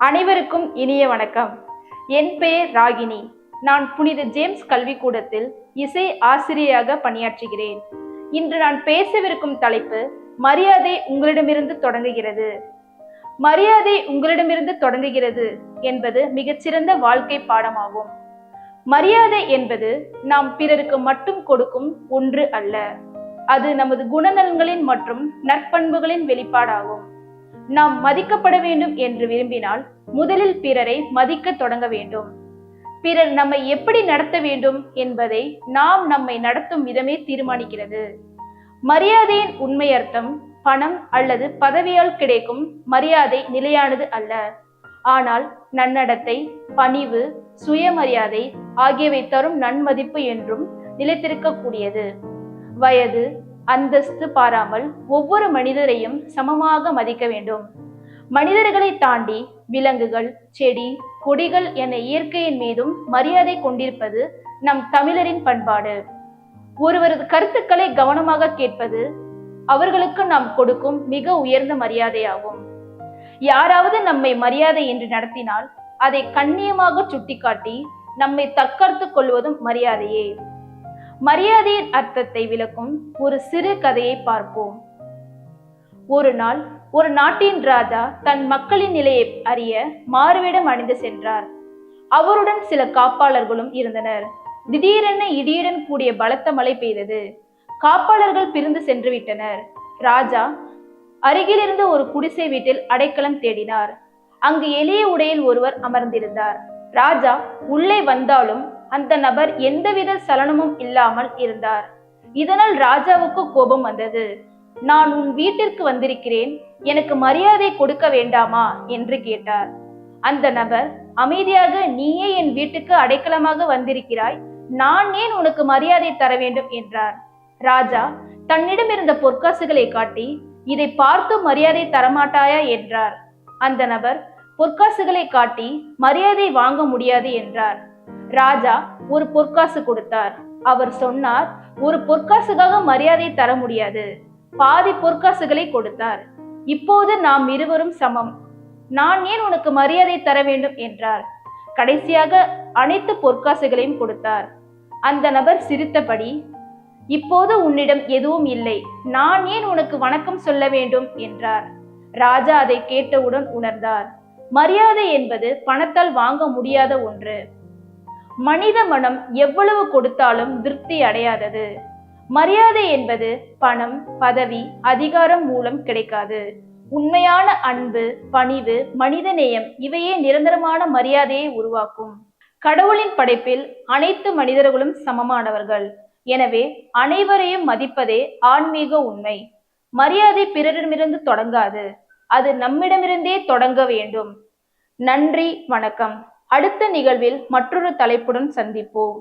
அனைவருக்கும் இனிய வணக்கம். என் பெயர் ராகினி. நான் புனித ஜேம்ஸ் கல்விக்கூடத்தில் இசை ஆசிரியராக பணியாற்றுகிறேன். இன்று நான் பேசவிருக்கும் தலைப்பு மரியாதை உங்களிடமிருந்து தொடங்குகிறது. மரியாதை உங்களிடமிருந்து தொடங்குகிறது என்பது மிகச்சிறந்த வாழ்க்கை பாடமாகும். மரியாதை என்பது நாம் பிறருக்கு மட்டும் கொடுக்கும் ஒன்று அல்ல. அது நமது குணநலன்களின் மற்றும் நற்பண்புகளின் வெளிப்பாடாகும். நாம் மதிக்கப்பட வேண்டும் என்று விரும்பினால் முதலில் பிறரை மதிக்க தொடங்க வேண்டும். பிறர் நம்மை எப்படி நடத்த வேண்டும் என்பதை நாம் நம்மை நடத்தும் விதமே தீர்மானிக்கிறது. மரியாதையின் உண்மை அர்த்தம் பணம் அல்லது பதவியால் கிடைக்கும் மரியாதை நிலையானது அல்ல. ஆனால் நன்னடத்தை, பணிவு, சுயமரியாதை ஆகியவை தரும் நன்மதிப்பு என்றும் நிலைத்திருக்கக்கூடியது. வயது, அந்தஸ்து பாராமல் ஒவ்வொரு மனிதரையும் சமமாக மதிக்க வேண்டும். மனிதர்களை தாண்டி விலங்குகள், செடி, கொடிகள் என இயற்கையின் மீதும் மரியாதை கொண்டிருப்பது நம் தமிழரின் பண்பாடு. ஒருவரது கருத்துக்களை கவனமாக கேட்பது அவர்களுக்கு நாம் கொடுக்கும் மிக உயர்ந்த மரியாதையாகும். யாராவது நம்மை மரியாதை என்று நடத்தினால் அதை கண்ணியமாக சுட்டிக்காட்டி நம்மை தற்காத்து கொள்வதும் மரியாதையே. மரியாதையின் அர்த்தத்தை விளக்கும் ஒரு சிறு கதையை பார்ப்போம். ஒரு நாள் ஒரு நாட்டின் ராஜா தன் மக்களின் நிலையை அறிய மாறுவேடம் அணிந்து சென்றார். அவருடன் சில காப்பாளர்களும் இருந்தனர். திடீரென இடியுடன் கூடிய பலத்த மழை பெய்தது. காப்பாளர்கள் பிரிந்து சென்று விட்டனர். ராஜா அருகிலிருந்த ஒரு குடிசை வீட்டில் அடைக்கலம் தேடினார். அங்கு எளிய உடையில் ஒருவர் அமர்ந்திருந்தார். ராஜா உள்ளே வந்தாலும் அந்த நபர் எந்தவித சலனமும் இல்லாமல் இருந்தார். இதனால் ராஜாவுக்கு கோபம் வந்தது. நான் உன் வீட்டிற்கு வந்திருக்கிறேன், எனக்கு மரியாதை கொடுக்க வேண்டாமா என்று கேட்டார். அந்த நபர் அமைதியாக, நீயே என் வீட்டுக்கு அடைக்கலமாக வந்திருக்கிறாய், நான் ஏன் உனக்கு மரியாதை தர வேண்டும் என்றார். ராஜா தன்னிடம் இருந்த பொற்காசுகளை காட்டி, இதை பார்த்து மரியாதை தரமாட்டாயா என்றார். அந்த நபர் பொற்காசுகளை காட்டி மரியாதை வாங்க முடியாது என்றார். ராஜா ஒரு பொற்காசு கொடுத்தார். அவர் சொன்னார், ஒரு பொற்காசுக்காக மரியாதை தர முடியாது. பாதி பொற்காசுகளை கொடுத்தார். இப்போது நாம் இருவரும் சமம், நான் ஏன் உனக்கு மரியாதை தர வேண்டும் என்றார். கடைசியாக அனைத்து பொற்காசுகளையும் கொடுத்தார். அந்த நபர் சிரித்தபடி, இப்போது உன்னிடம் எதுவும் இல்லை, நான் ஏன் உனக்கு வணக்கம் சொல்ல வேண்டும் என்றார். ராஜா அதை கேட்டவுடன் உணர்ந்தார், மரியாதை என்பது பணத்தால் வாங்க முடியாத ஒன்று. மனித மனம் எவ்வளவு கொடுத்தாலும் திருப்தி அடையாதது. மரியாதை என்பது பணம், பதவி, அதிகாரம் மூலம் கிடைக்காது. உண்மையான அன்பு, பணிவு, மனிதநேயம் இவையே நிரந்தரமான மரியாதையை உருவாக்கும். கடவுளின் படைப்பில் அனைத்து மனிதர்களும் சமமானவர்கள். எனவே அனைவரையும் மதிப்பதே ஆன்மீக உண்மை. மரியாதை பிறரிடமிருந்து தொடங்காது, அது நம்மிடமிருந்தே தொடங்க வேண்டும். நன்றி, வணக்கம். அடுத்த நிகழ்வில் மற்றொரு தலைப்புடன் சந்திப்போம்.